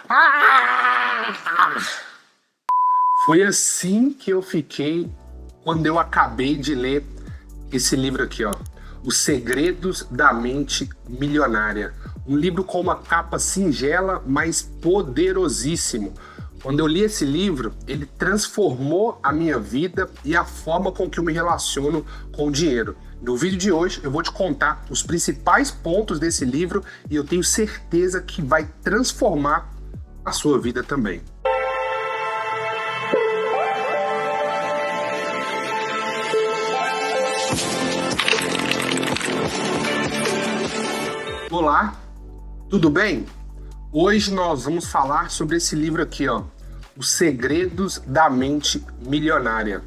Ah! Foi assim que eu fiquei quando eu acabei de ler esse livro aqui, ó. Os Segredos da Mente Milionária. Um livro com uma capa singela, mas poderosíssimo. Quando eu li esse livro, ele transformou a minha vida e a forma com que eu me relaciono com o dinheiro. No vídeo de hoje, eu vou te contar os principais pontos desse livro e eu tenho certeza que vai transformar a sua vida também. Olá, tudo bem? Hoje nós vamos falar sobre esse livro aqui, ó, Os Segredos da Mente Milionária.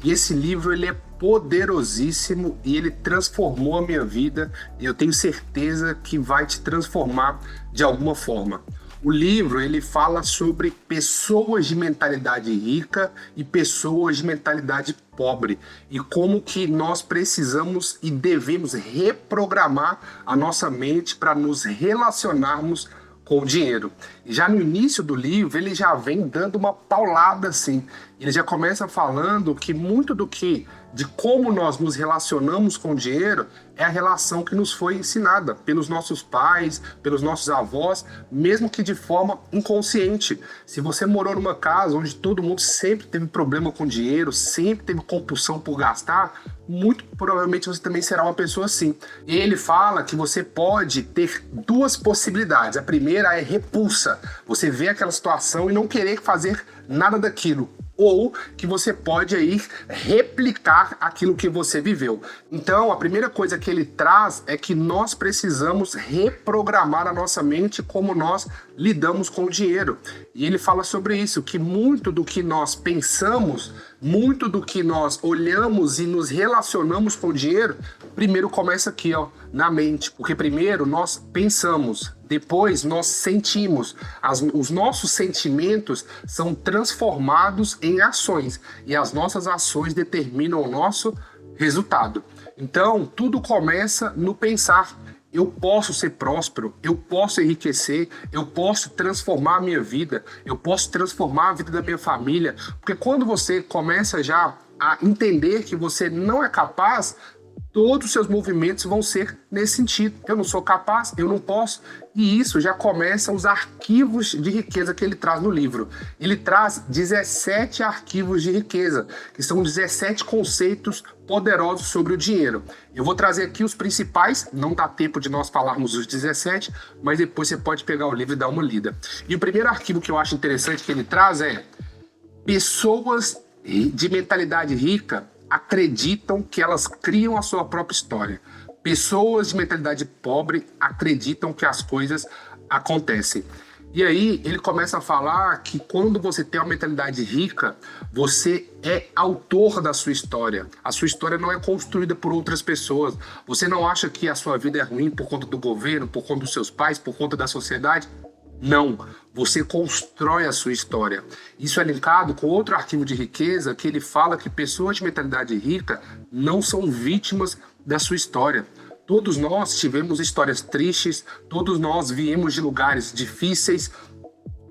E esse livro ele é poderosíssimo e ele transformou a minha vida e eu tenho certeza que vai te transformar de alguma forma. O livro ele fala sobre pessoas de mentalidade rica e pessoas de mentalidade pobre e como que nós precisamos e devemos reprogramar a nossa mente para nos relacionarmos com o dinheiro. E já no início do livro ele já vem dando uma paulada assim. Ele já começa falando que muito de como nós nos relacionamos com o dinheiro é a relação que nos foi ensinada pelos nossos pais, pelos nossos avós, mesmo que de forma inconsciente. Se você morou numa casa onde todo mundo sempre teve problema com dinheiro, sempre teve compulsão por gastar, muito provavelmente você também será uma pessoa assim. E ele fala que você pode ter duas possibilidades. A primeira é repulsa. Você vê aquela situação e não querer fazer nada daquilo. Ou que você pode aí replicar aquilo que você viveu. Então, a primeira coisa que ele traz é que nós precisamos reprogramar a nossa mente como nós lidamos com o dinheiro. E ele fala sobre isso, que muito do que nós pensamos, muito do que nós olhamos e nos relacionamos com o dinheiro, primeiro começa aqui, ó, na mente. Porque primeiro nós pensamos, depois nós sentimos. Os nossos sentimentos são transformados em ações e as nossas ações determinam o nosso resultado. Então, tudo começa no pensar. Eu posso ser próspero, eu posso enriquecer, eu posso transformar a minha vida, eu posso transformar a vida da minha família. Porque quando você começa já a entender que você não é capaz, todos os seus movimentos vão ser nesse sentido. Eu não sou capaz, eu não posso. E isso já começa os arquivos de riqueza que ele traz no livro. Ele traz 17 arquivos de riqueza, que são 17 conceitos poderosos sobre o dinheiro. Eu vou trazer aqui os principais, não dá tempo de nós falarmos os 17, mas depois você pode pegar o livro e dar uma lida. E o primeiro arquivo que eu acho interessante que ele traz é: pessoas de mentalidade rica acreditam que elas criam a sua própria história. Pessoas de mentalidade pobre acreditam que as coisas acontecem. E aí ele começa a falar que quando você tem uma mentalidade rica, você é autor da sua história. A sua história não é construída por outras pessoas. Você não acha que a sua vida é ruim por conta do governo, por conta dos seus pais, por conta da sociedade? Não, você constrói a sua história. Isso é linkado com outro arquivo de riqueza que ele fala que pessoas de mentalidade rica não são vítimas da sua história. Todos nós tivemos histórias tristes, todos nós viemos de lugares difíceis,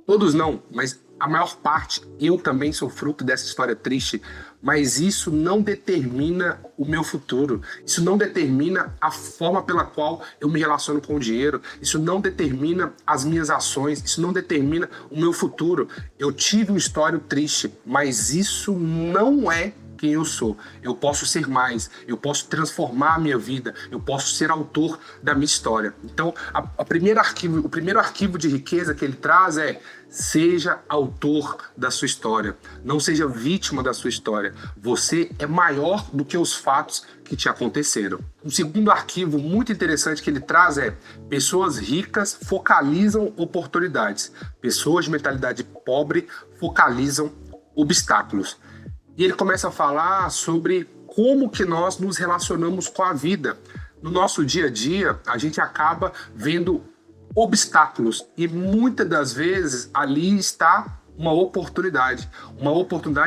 todos não, mas a maior parte, eu também sou fruto dessa história triste, mas isso não determina o meu futuro, isso não determina a forma pela qual eu me relaciono com o dinheiro, isso não determina as minhas ações, isso não determina o meu futuro. Eu tive uma história triste, mas isso não é quem eu sou. Eu posso ser mais, eu posso transformar a minha vida, eu posso ser autor da minha história. Então, o primeiro arquivo de riqueza que ele traz é: seja autor da sua história, não seja vítima da sua história. Você é maior do que os fatos que te aconteceram. Um segundo arquivo muito interessante que ele traz é: pessoas ricas focalizam oportunidades, pessoas de mentalidade pobre focalizam obstáculos. E ele começa a falar sobre como que nós nos relacionamos com a vida. No nosso dia a dia, a gente acaba vendo obstáculos e muitas das vezes ali está uma oportunidade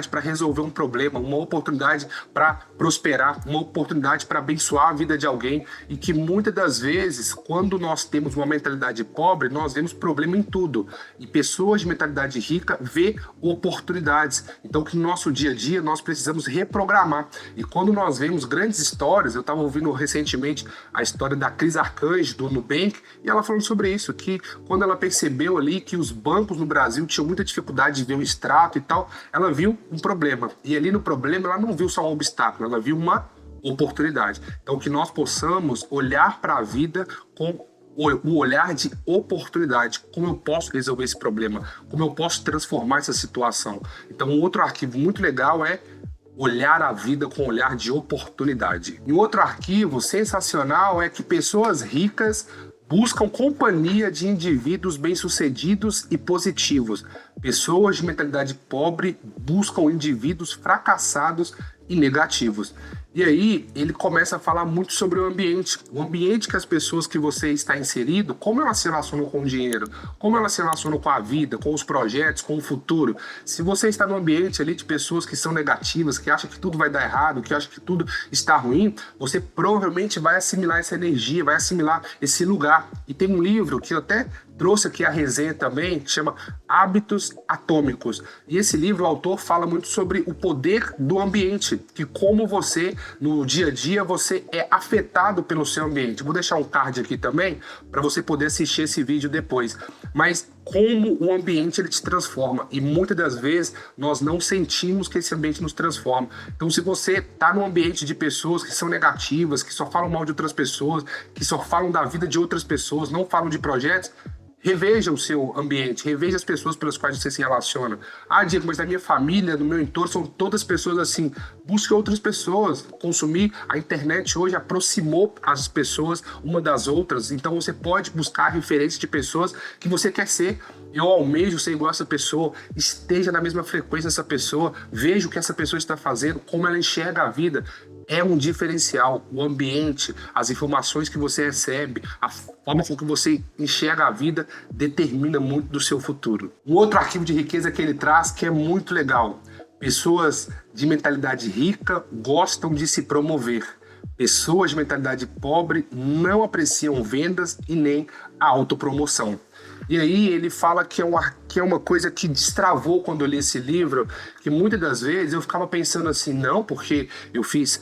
para resolver um problema, uma oportunidade para prosperar, uma oportunidade para abençoar a vida de alguém, e que muitas das vezes, quando nós temos uma mentalidade pobre, nós vemos problema em tudo, e pessoas de mentalidade rica vê oportunidades. Então, que no nosso dia a dia nós precisamos reprogramar, e quando nós vemos grandes histórias, eu estava ouvindo recentemente a história da Cris Arcanjo, do Nubank, e ela falando sobre isso, que quando ela percebeu ali que os bancos no Brasil tinham muita dificuldade de ver o extrato e tal, ela viu um problema. E ali no problema ela não viu só um obstáculo, ela viu uma oportunidade. Então que nós possamos olhar para a vida com o olhar de oportunidade. Como eu posso resolver esse problema? Como eu posso transformar essa situação? Então um outro arquivo muito legal é olhar a vida com um olhar de oportunidade. E outro arquivo sensacional é que pessoas ricas buscam companhia de indivíduos bem-sucedidos e positivos. Pessoas de mentalidade pobre buscam indivíduos fracassados e negativos. E aí ele começa a falar muito sobre o ambiente que as pessoas que você está inserido, como elas se relacionam com o dinheiro, como elas se relacionam com a vida, com os projetos, com o futuro. Se você está num ambiente ali de pessoas que são negativas, que acham que tudo vai dar errado, que acham que tudo está ruim, você provavelmente vai assimilar essa energia, vai assimilar esse lugar. E tem um livro que eu até trouxe aqui a resenha também, que chama Hábitos Atômicos. E esse livro, o autor fala muito sobre o poder do ambiente, que como você, no dia a dia, você é afetado pelo seu ambiente. Vou deixar um card aqui também, para você poder assistir esse vídeo depois. Mas como o ambiente ele te transforma, e muitas das vezes nós não sentimos que esse ambiente nos transforma. Então se você está num ambiente de pessoas que são negativas, que só falam mal de outras pessoas, que só falam da vida de outras pessoas, não falam de projetos, reveja o seu ambiente, reveja as pessoas pelas quais você se relaciona. Ah, Diego, mas na minha família, no meu entorno, são todas pessoas assim. Busque outras pessoas. Consumir a internet hoje aproximou as pessoas uma das outras. Então você pode buscar referências de pessoas que você quer ser. Eu almejo ser igual a essa pessoa, esteja na mesma frequência dessa pessoa, veja o que essa pessoa está fazendo, como ela enxerga a vida. É um diferencial. O ambiente, as informações que você recebe, a forma com que você enxerga a vida determina muito do seu futuro. Um outro arquivo de riqueza que ele traz que é muito legal. Pessoas de mentalidade rica gostam de se promover. Pessoas de mentalidade pobre não apreciam vendas e nem a autopromoção. E aí ele fala que é uma coisa que destravou quando eu li esse livro, que muitas das vezes eu ficava pensando assim, não, porque eu fiz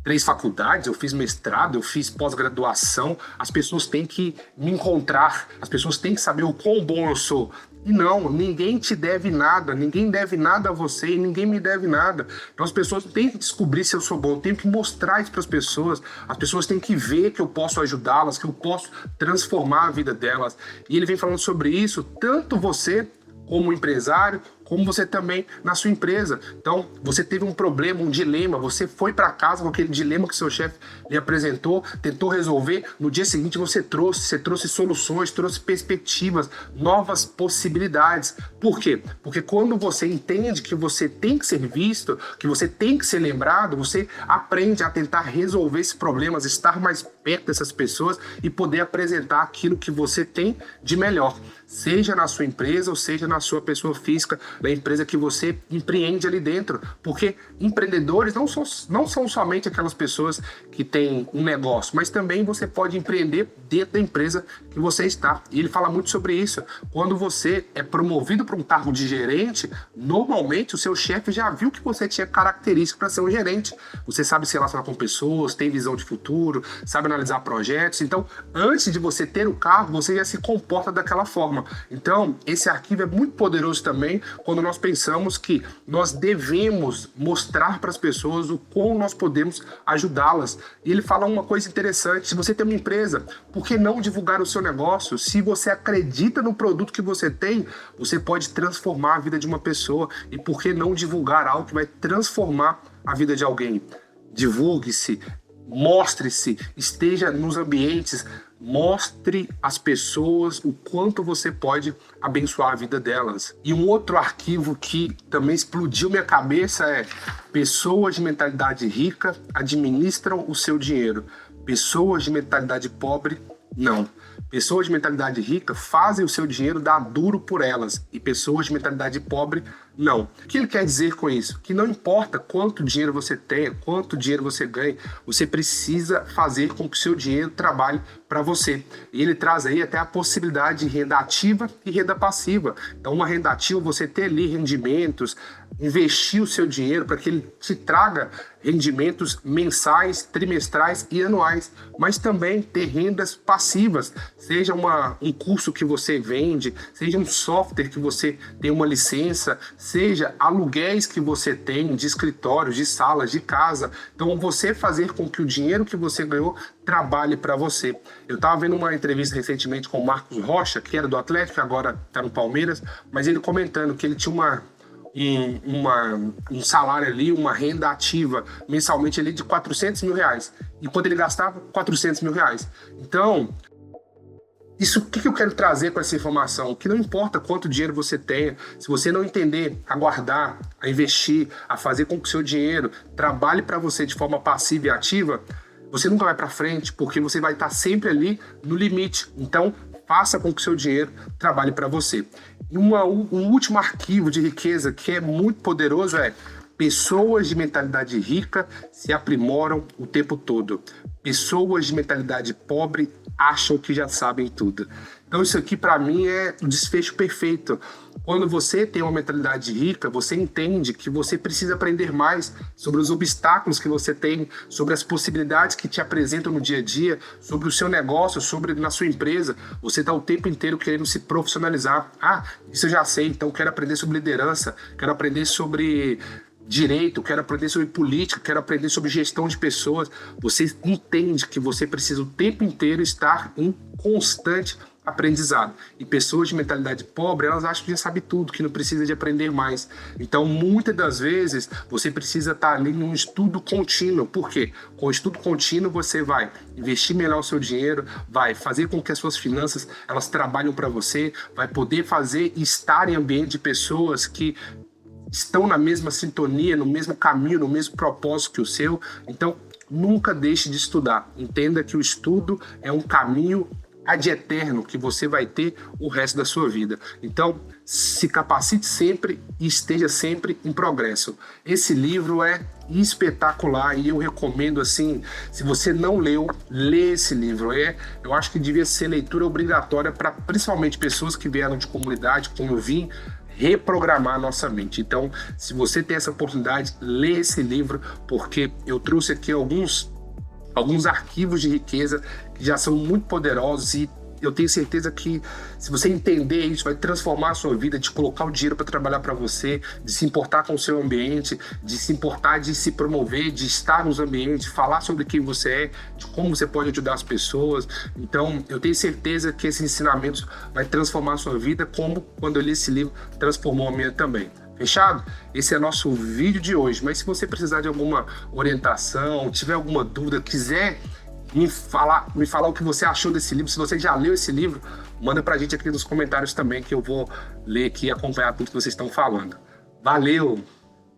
3 faculdades, eu fiz mestrado, eu fiz pós-graduação, as pessoas têm que me encontrar, as pessoas têm que saber o quão bom eu sou. E não, ninguém te deve nada, ninguém deve nada a você e ninguém me deve nada. Então as pessoas têm que descobrir se eu sou bom, eu tenho que mostrar isso para as pessoas têm que ver que eu posso ajudá-las, que eu posso transformar a vida delas. E ele vem falando sobre isso, tanto você como empresário, como você também na sua empresa. Então, você teve um problema, um dilema, você foi para casa com aquele dilema que seu chefe lhe apresentou, tentou resolver, no dia seguinte você trouxe soluções, trouxe perspectivas, novas possibilidades. Por quê? Porque quando você entende que você tem que ser visto, que você tem que ser lembrado, você aprende a tentar resolver esses problemas, estar mais perto dessas pessoas e poder apresentar aquilo que você tem de melhor, seja na sua empresa ou seja na sua pessoa física, da empresa que você empreende ali dentro, porque empreendedores não são somente aquelas pessoas que têm um negócio, mas também você pode empreender dentro da empresa que você está. E ele fala muito sobre isso. Quando você é promovido para um cargo de gerente, normalmente o seu chefe já viu que você tinha características para ser um gerente. Você sabe se relacionar com pessoas, tem visão de futuro, sabe analisar projetos. Então, antes de você ter o cargo, você já se comporta daquela forma. Então, esse arquivo é muito poderoso também quando nós pensamos que nós devemos mostrar para as pessoas o como nós podemos ajudá-las. E ele fala uma coisa interessante: se você tem uma empresa, por que não divulgar o seu negócio? Se você acredita no produto que você tem, você pode transformar a vida de uma pessoa. E por que não divulgar algo que vai transformar a vida de alguém? Divulgue-se, mostre-se, esteja nos ambientes, mostre às pessoas o quanto você pode abençoar a vida delas. E um outro arquivo que também explodiu minha cabeça é: pessoas de mentalidade rica administram o seu dinheiro, pessoas de mentalidade pobre não. Pessoas de mentalidade rica fazem o seu dinheiro dar duro por elas e pessoas de mentalidade pobre não. O que ele quer dizer com isso? Que não importa quanto dinheiro você tenha, quanto dinheiro você ganha, você precisa fazer com que o seu dinheiro trabalhe para você. E ele traz aí até a possibilidade de renda ativa e renda passiva. Então, uma renda ativa, você ter ali rendimentos, investir o seu dinheiro para que ele te traga rendimentos mensais, trimestrais e anuais, mas também ter rendas passivas, seja um curso que você vende, seja um software que você tem uma licença, seja aluguéis que você tem de escritórios, de salas, de casa. Então, você fazer com que o dinheiro que você ganhou trabalhe para você. Eu estava vendo uma entrevista recentemente com o Marcos Rocha, que era do Atlético, agora está no Palmeiras, mas ele comentando que ele tinha um salário ali, uma renda ativa mensalmente ali de 400 mil reais, enquanto ele gastava 400 mil reais. Então, o que eu quero trazer com essa informação? Que não importa quanto dinheiro você tenha, se você não entender a guardar, a investir, a fazer com que o seu dinheiro trabalhe para você de forma passiva e ativa, você nunca vai para frente, porque você vai estar sempre ali no limite. Então, faça com que o seu dinheiro trabalhe para você. E um último arquivo de riqueza que é muito poderoso é: pessoas de mentalidade rica se aprimoram o tempo todo. Pessoas de mentalidade pobre acham que já sabem tudo. Então isso aqui para mim é o desfecho perfeito. Quando você tem uma mentalidade rica, você entende que você precisa aprender mais sobre os obstáculos que você tem, sobre as possibilidades que te apresentam no dia a dia, sobre o seu negócio, sobre na sua empresa. Você está o tempo inteiro querendo se profissionalizar. Isso eu já sei, então quero aprender sobre liderança, quero aprender sobre direito, quero aprender sobre política, quero aprender sobre gestão de pessoas. Você entende que você precisa o tempo inteiro estar em constante aprendizado. E pessoas de mentalidade pobre, elas acham que já sabe tudo, que não precisa de aprender mais. Então, muitas das vezes, você precisa estar ali num estudo contínuo. Por quê? Com o estudo contínuo, você vai investir melhor o seu dinheiro, vai fazer com que as suas finanças, elas trabalhem para você, vai poder fazer e estar em ambiente de pessoas que estão na mesma sintonia, no mesmo caminho, no mesmo propósito que o seu. Então, nunca deixe de estudar. Entenda que o estudo é um caminho ad eterno que você vai ter o resto da sua vida. Então, se capacite sempre e esteja sempre em progresso. Esse livro é espetacular e eu recomendo, assim, se você não leu, lê esse livro. Eu acho que devia ser leitura obrigatória para principalmente pessoas que vieram de comunidade, como eu vim, reprogramar a nossa mente. Então, se você tem essa oportunidade, lê esse livro, porque eu trouxe aqui alguns arquivos de riqueza que já são muito poderosos e eu tenho certeza que se você entender isso, vai transformar a sua vida, de colocar o dinheiro para trabalhar para você, de se importar com o seu ambiente, de se importar, de se promover, de estar nos ambientes, falar sobre quem você é, de como você pode ajudar as pessoas. Então, eu tenho certeza que esses ensinamentos vai transformar a sua vida, como quando eu li esse livro, transformou a minha também. Fechado? Esse é nosso vídeo de hoje, mas se você precisar de alguma orientação, tiver alguma dúvida, quiser me falar o que você achou desse livro, se você já leu esse livro, manda pra gente aqui nos comentários também, que eu vou ler aqui e acompanhar tudo que vocês estão falando. Valeu!